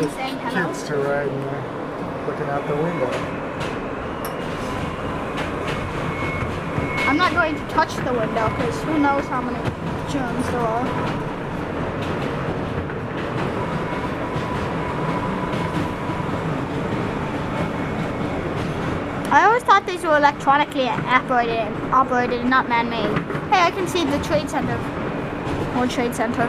and saying hello. Kids to ride and looking out the window. I'm not going to touch the window because who knows how many germs there are. I always thought these were electronically operated and not man-made. Hey, I can see the Trade Center. World Trade Center.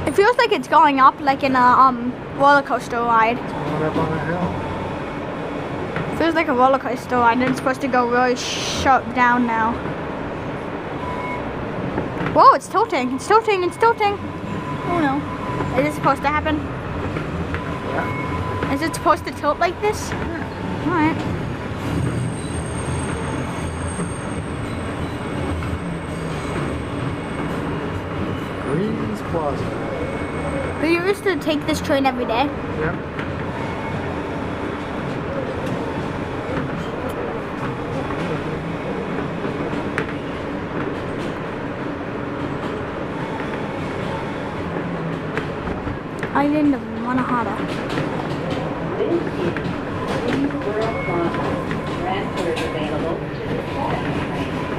It feels like it's going up like in a roller coaster ride. It's going up on a hill. Feels like a roller coaster ride and it's supposed to go really sharp down now. Whoa, it's tilting, it's tilting, it's tilting. Oh no. Is it supposed to happen? Yeah. Is it supposed to tilt like this? Yeah. Alright. Queens Plaza. We used to take this train every day. Yep. Island of Manahara. This is Queens Plaza. Transfers available to the 7th train.